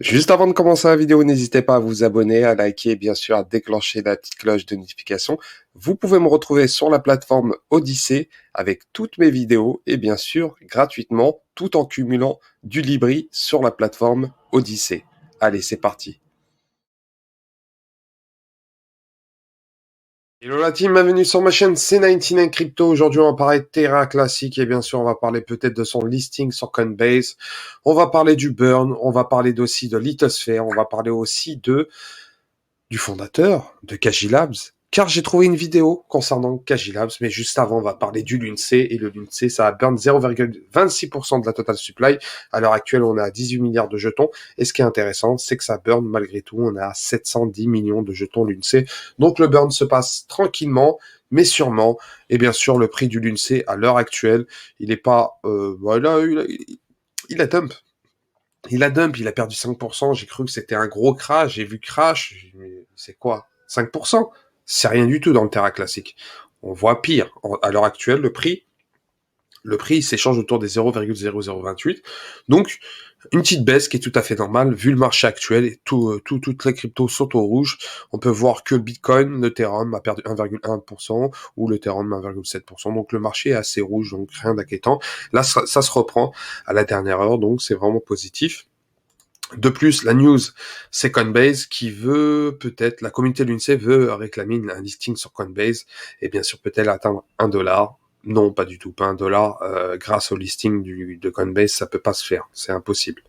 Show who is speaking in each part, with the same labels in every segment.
Speaker 1: Juste avant de commencer la vidéo, n'hésitez pas à vous abonner, à liker et bien sûr à déclencher la petite cloche de notification. Vous pouvez me retrouver sur la plateforme Odyssée avec toutes mes vidéos et bien sûr gratuitement tout en cumulant du Libri sur la plateforme Odyssée. Allez, c'est parti. Hello la team, bienvenue sur ma chaîne C99 Crypto. Aujourd'hui, on va parler de Terra Classic et bien sûr, on va parler peut-être de son listing sur Coinbase. On va parler du burn, on va parler aussi de Lithosphere, on va parler aussi du fondateur de Kaji Labs, car j'ai trouvé une vidéo concernant Kaji Labs, mais juste avant, on va parler du LUNC, et le LUNC, ça a burn 0,26% de la total supply. À l'heure actuelle, on est à 18 milliards de jetons, et ce qui est intéressant, c'est que ça burn malgré tout, on est à 710 millions de jetons LUNC, donc le burn se passe tranquillement, mais sûrement, et bien sûr, le prix du LUNC, à l'heure actuelle, il est pas, voilà, il a dump. Il a perdu 5%, j'ai cru que c'était un gros crash, j'ai vu crash, mais c'est quoi 5%? C'est rien du tout dans le Terra classique. On voit pire. À l'heure actuelle, le prix il s'échange autour des 0,0028. Donc, une petite baisse qui est tout à fait normale, vu le marché actuel, et toutes les cryptos sont au rouge. On peut voir que le Bitcoin, l'Ethereum a perdu 1,1%, ou l'Ethereum 1,7%. Donc, le marché est assez rouge, donc rien d'inquiétant. Là, ça se reprend à la dernière heure, donc c'est vraiment positif. De plus, la news, c'est Coinbase qui veut peut-être, la communauté de l'UNC veut réclamer un listing sur Coinbase et bien sûr peut-elle atteindre $1. Non, pas du tout, pas $. Grâce au listing de Coinbase, ça peut pas se faire, c'est impossible.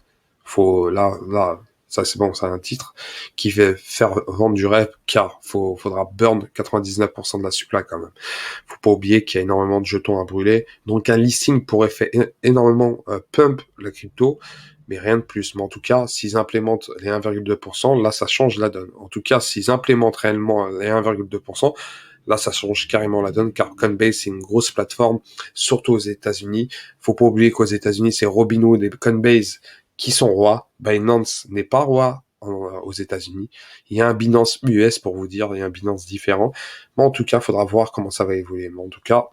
Speaker 1: Là, ça c'est bon, c'est un titre qui va faire vendre du rêve, car faudra burn 99% de la supply quand même. Faut pas oublier qu'il y a énormément de jetons à brûler, donc un listing pourrait faire énormément pump la crypto, mais rien de plus. Mais en tout cas, s'ils implémentent les 1,2%, là, ça change la donne. En tout cas, s'ils implémentent réellement les 1,2%, là, ça change carrément la donne, car Coinbase, c'est une grosse plateforme, surtout aux États-Unis. Faut pas oublier qu'aux États-Unis, c'est Robinhood et Coinbase qui sont rois. Binance n'est pas roi aux États-Unis. Il y a un Binance US pour vous dire, il y a un Binance différent. Mais en tout cas, il faudra voir comment ça va évoluer. Mais en tout cas,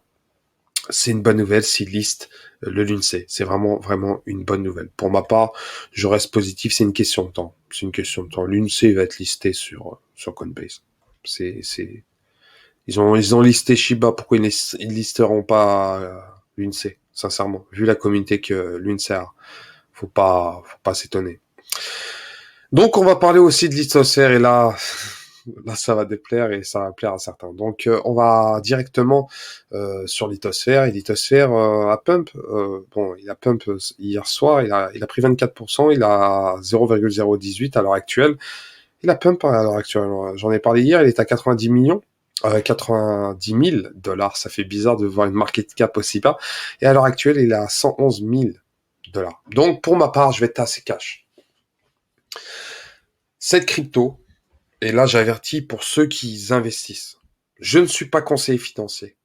Speaker 1: c'est une bonne nouvelle s'il liste le LUNC. C'est vraiment, vraiment une bonne nouvelle. Pour ma part, je reste positif, c'est une question de temps. C'est une question de temps. L'UNC va être listé sur Coinbase. Ils ont listé Shiba, pourquoi ils listeront pas l'UNC, sincèrement. Vu la communauté que l'UNC a, faut pas s'étonner. Donc, on va parler aussi de Lithosphere, et là, ça va déplaire et ça va plaire à certains. Donc, on va directement sur Lithosphere. Et Lithosphere a pump. Bon, il a pump hier soir. Il a pris 24%. Il a 0,018 à l'heure actuelle. Il a pump à l'heure actuelle. J'en ai parlé hier. Il est à 90 millions. 90 000 dollars. Ça fait bizarre de voir une market cap aussi bas. Et à l'heure actuelle, il est à 111 000 dollars. Donc, pour ma part, je vais être assez cash. Cette crypto, et là j'avertis pour ceux qui investissent, je ne suis pas conseiller financier.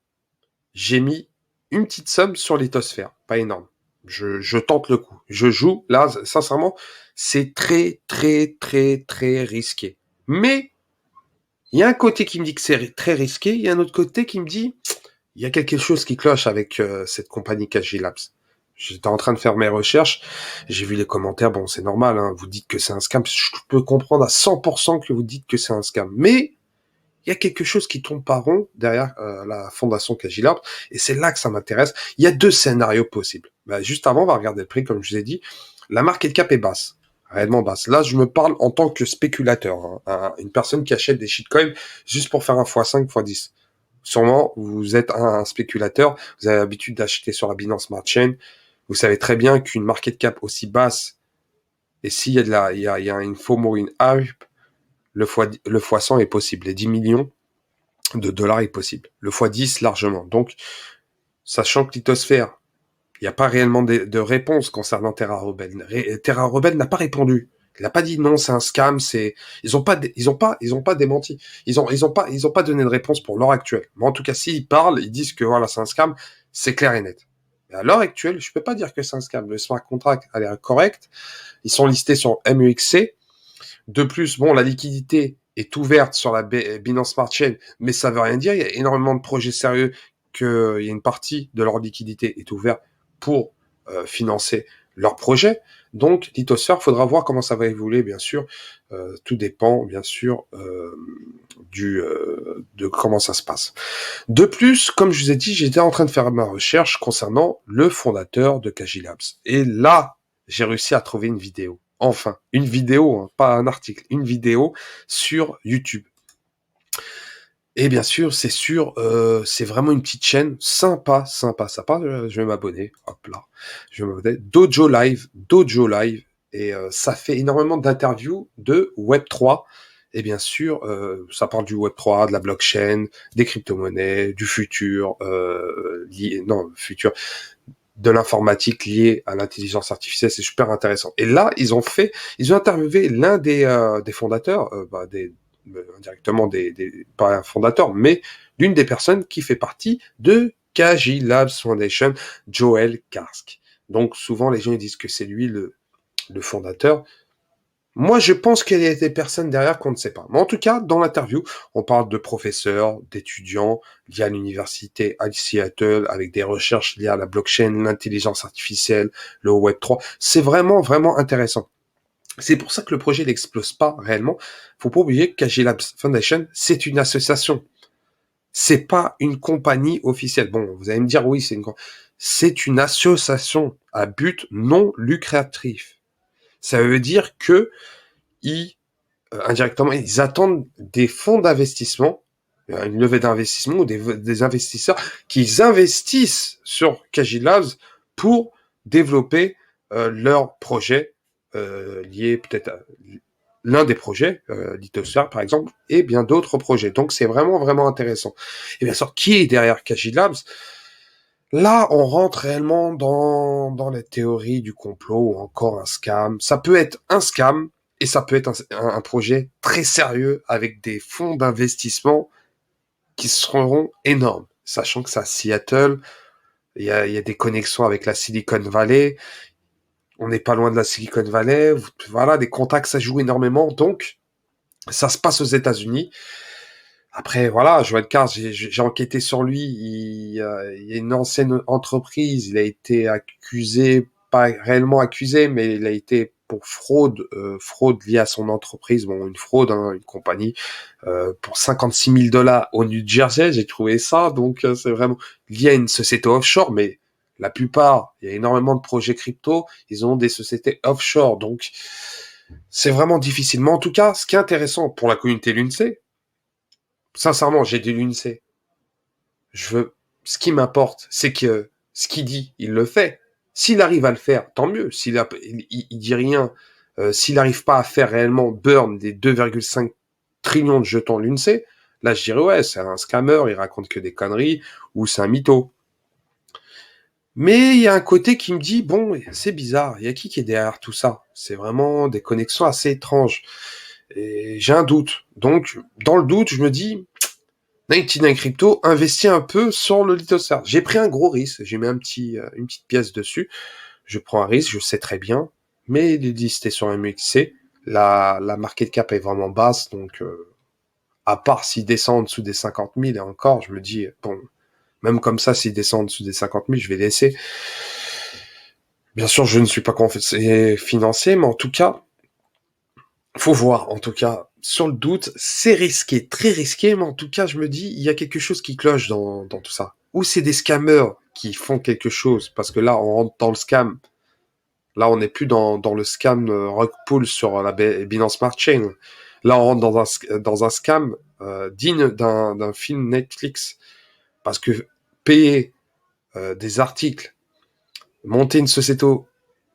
Speaker 1: J'ai mis une petite somme sur Lithosphère, pas énorme. Je tente le coup. Je joue. Là, sincèrement, c'est très, très, très, très risqué. Mais il y a un côté qui me dit que c'est très risqué. Il y a un autre côté qui me dit il y a quelque chose qui cloche avec cette compagnie KG Labs. J'étais en train de faire mes recherches, j'ai vu les commentaires, bon c'est normal, hein, vous dites que c'est un scam, je peux comprendre à 100% que vous dites que c'est un scam, mais il y a quelque chose qui tourne pas rond derrière la fondation Kagilab, et c'est là que ça m'intéresse. Il y a deux scénarios possibles. Bah, juste avant, on va regarder le prix, comme je vous ai dit. La market cap est basse, réellement basse. Là, je me parle en tant que spéculateur, hein, une personne qui achète des shitcoins juste pour faire un x5, x10. Sûrement, vous êtes un spéculateur, vous avez l'habitude d'acheter sur la Binance Smart Chain, vous savez très bien qu'une market cap aussi basse, et s'il y a il y a une FOMO, une hype, le fois 100 est possible. Les 10 millions de dollars est possible. Le fois 10 largement. Donc, sachant que Lithosphère, il n'y a pas réellement de réponse concernant Terra Rebel. Terra Rebel n'a pas répondu. Il n'a pas dit non, c'est un scam, ils ont pas démenti. Ils ont pas donné de réponse pour l'heure actuelle. Mais en tout cas, s'ils parlent, ils disent que voilà, c'est un scam, c'est clair et net. Et à l'heure actuelle, je peux pas dire que c'est un scam. Le smart contract a l'air correct. Ils sont listés sur MUXC. De plus, bon, la liquidité est ouverte sur la Binance Smart Chain, mais ça veut rien dire. Il y a énormément de projets sérieux qu'il y a une partie de leur liquidité est ouverte pour financer leur projet. Donc, Lithosphere, faudra voir comment ça va évoluer, bien sûr. Tout dépend, bien sûr, de comment ça se passe. De plus, comme je vous ai dit, j'étais en train de faire ma recherche concernant le fondateur de Kaji Labs. Et là, j'ai réussi à trouver une vidéo. Enfin, une vidéo, hein, pas un article, une vidéo sur YouTube. Et bien sûr, c'est vraiment une petite chaîne sympa. Je vais m'abonner, hop là, je vais m'abonner. Dojo Live, et ça fait énormément d'interviews de Web3. Et bien sûr, ça parle du Web3, de la blockchain, des crypto-monnaies, du futur, futur, de l'informatique liée à l'intelligence artificielle. C'est super intéressant. Et là, ils ont interviewé l'un des fondateurs, indirectement pas un fondateur, mais l'une des personnes qui fait partie de Kaji Labs Foundation, Joel Karsk. Donc souvent les gens ils disent que c'est lui le fondateur. Moi, je pense qu'il y a des personnes derrière qu'on ne sait pas. Mais en tout cas, dans l'interview, on parle de professeurs, d'étudiants liés à l'université à Seattle, avec des recherches liées à la blockchain, l'intelligence artificielle, le Web3. C'est vraiment, vraiment intéressant. C'est pour ça que le projet n'explose pas réellement. Faut pas oublier que KG Labs Foundation, c'est une association. C'est pas une compagnie officielle. Bon, vous allez me dire, oui, c'est une association à but non lucratif. Ça veut dire que indirectement, ils attendent des fonds d'investissement, une levée d'investissement ou des investisseurs qui investissent sur KG Labs pour développer leur projet lié peut-être à l'un des projets, Lithosphere par exemple, et bien d'autres projets. Donc c'est vraiment, vraiment intéressant. Et bien sûr, qui est derrière KG Labs? Là, on rentre réellement dans la théorie du complot ou encore un scam. Ça peut être un scam et ça peut être un projet très sérieux avec des fonds d'investissement qui seront énormes. Sachant que c'est à Seattle, il y a des connexions avec la Silicon Valley. On n'est pas loin de la Silicon Valley. Voilà, des contacts, ça joue énormément. Donc, ça se passe aux États-Unis. Après, voilà, Joël Cars, j'ai enquêté sur lui. Il y a une ancienne entreprise. Il a été accusé, pas réellement accusé, mais il a été pour fraude liée à son entreprise. Bon, une fraude, hein, une compagnie, pour 56 000 dollars au New Jersey. J'ai trouvé ça. Donc, c'est vraiment lié à une société offshore, mais la plupart, il y a énormément de projets crypto. Ils ont des sociétés offshore. Donc, c'est vraiment difficile. Mais en tout cas, ce qui est intéressant pour la communauté LUNC, sincèrement, j'ai dit l'UNC. Ce qui m'importe, c'est que ce qu'il dit, il le fait. S'il arrive à le faire, tant mieux. Il dit rien, s'il n'arrive pas à faire réellement burn des 2,5 trillions de jetons l'UNC, là, je dirais, ouais, c'est un scammer, il raconte que des conneries, ou c'est un mytho. Mais il y a un côté qui me dit, bon, c'est bizarre, il y a qui est derrière tout ça? C'est vraiment des connexions assez étranges. Et j'ai un doute. Donc, dans le doute, je me dis, 99 Crypto investit un peu sur le Lithosphere. J'ai pris un gros risque, j'ai mis une petite pièce dessus. Je prends un risque, je sais très bien, mais il est listé sur MXC. La market cap est vraiment basse, donc à part s'il descend en dessous des 50 000, et encore, je me dis, bon, même comme ça, s'il descend en dessous des 50 000, je vais laisser. Bien sûr, je ne suis pas conseiller financier, mais en tout cas, faut voir. En tout cas, sur le doute, c'est risqué, très risqué, mais en tout cas, je me dis, il y a quelque chose qui cloche dans tout ça. Ou c'est des scammers qui font quelque chose, parce que là, on rentre dans le scam. Là, on n'est plus dans le scam rug pull sur la Binance Smart Chain. Là, on rentre dans un scam digne d'un film Netflix. Parce que payer des articles, monter une société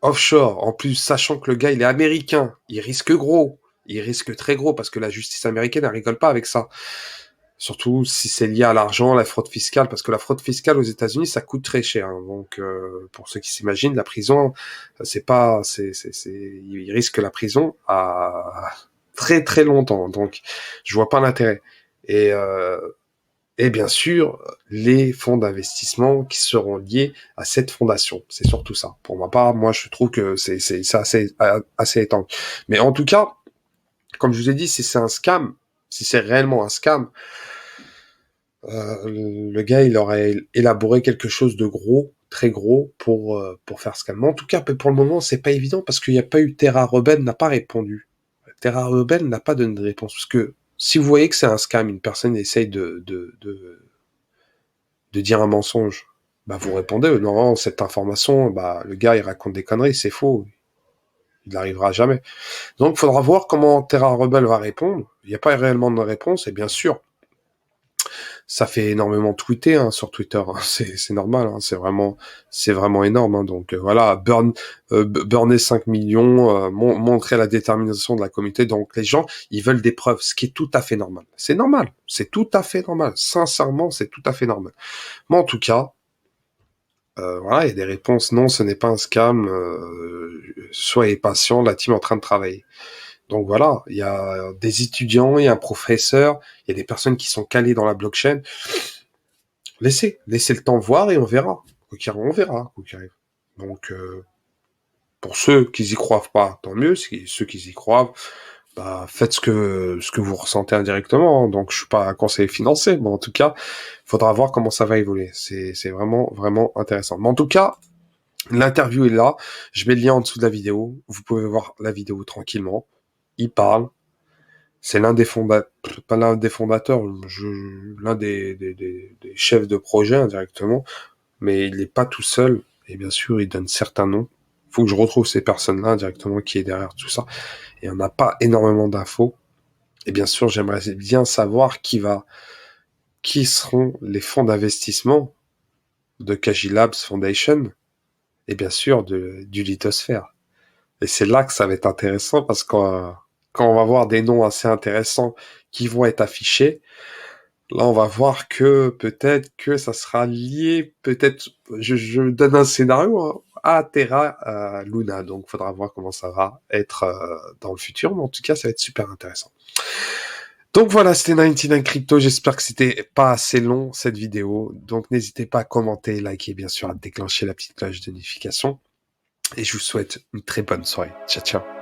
Speaker 1: offshore, en plus sachant que le gars il est américain, il risque gros, il risque très gros parce que la justice américaine elle rigole pas avec ça. Surtout si c'est lié à l'argent, la fraude fiscale, parce que la fraude fiscale aux États-Unis ça coûte très cher. Hein. Donc pour ceux qui s'imaginent, la prison il risque la prison à très très longtemps. Donc je vois pas l'intérêt. Et et bien sûr, les fonds d'investissement qui seront liés à cette fondation. C'est surtout ça. Pour ma part, moi, je trouve que c'est assez étrange. Mais en tout cas, comme je vous ai dit, si c'est un scam, si c'est réellement un scam, Le gars, il aurait élaboré quelque chose de gros, très gros, pour faire scam. Mais en tout cas, pour le moment, c'est pas évident parce qu'il n'y a pas eu Terra Rebel n'a pas répondu. Terra Rebel n'a pas donné de réponse. Parce que si vous voyez que c'est un scam, une personne essaye de dire un mensonge, bah vous répondez, non, cette information, bah le gars il raconte des conneries, c'est faux, il n'arrivera jamais. Donc il faudra voir comment Terra Rebel va répondre. Il n'y a pas réellement de réponse, et bien sûr, ça fait énormément tweeter hein, sur Twitter, hein. C'est normal, hein. C'est vraiment énorme. Hein. Donc voilà, burner 5 millions, montrer la détermination de la communauté. Donc les gens, ils veulent des preuves, ce qui est tout à fait normal. C'est tout à fait normal. Sincèrement, c'est tout à fait normal. Mais en tout cas, voilà, il y a des réponses. Non, ce n'est pas un scam. Soyez patient, la team est en train de travailler. Donc voilà, il y a des étudiants, il y a un professeur, il y a des personnes qui sont calées dans la blockchain. Laissez le temps voir et on verra. Quoi qu'il arrive, on verra, quoi qu'il arrive. Donc, pour ceux qui y croient pas, tant mieux. Ceux qui y croient, bah, faites ce que vous ressentez indirectement. Donc, je suis pas un conseiller financier, mais en tout cas, il faudra voir comment ça va évoluer. C'est vraiment, vraiment intéressant. Mais en tout cas, l'interview est là. Je mets le lien en dessous de la vidéo. Vous pouvez voir la vidéo tranquillement. Il parle. C'est l'un des fondateurs, pas l'un des fondateurs, l'un des chefs de projet indirectement, mais il n'est pas tout seul. Et bien sûr, il donne certains noms. Il faut que je retrouve ces personnes-là directement qui est derrière tout ça. Et on n'a pas énormément d'infos. Et bien sûr, j'aimerais bien savoir qui seront les fonds d'investissement de Kaji Labs Foundation et bien sûr du Lithosphère. Et c'est là que ça va être intéressant parce que quand on va voir des noms assez intéressants qui vont être affichés, là, on va voir que peut-être que ça sera lié, peut-être, je donne un scénario, hein, à Terra, à Luna. Donc, il faudra voir comment ça va être dans le futur. Mais en tout cas, ça va être super intéressant. Donc voilà, c'était 99 Crypto. J'espère que c'était pas assez long, cette vidéo. Donc, n'hésitez pas à commenter, liker, bien sûr, à déclencher la petite cloche de notification. Et je vous souhaite une très bonne soirée. Ciao, ciao.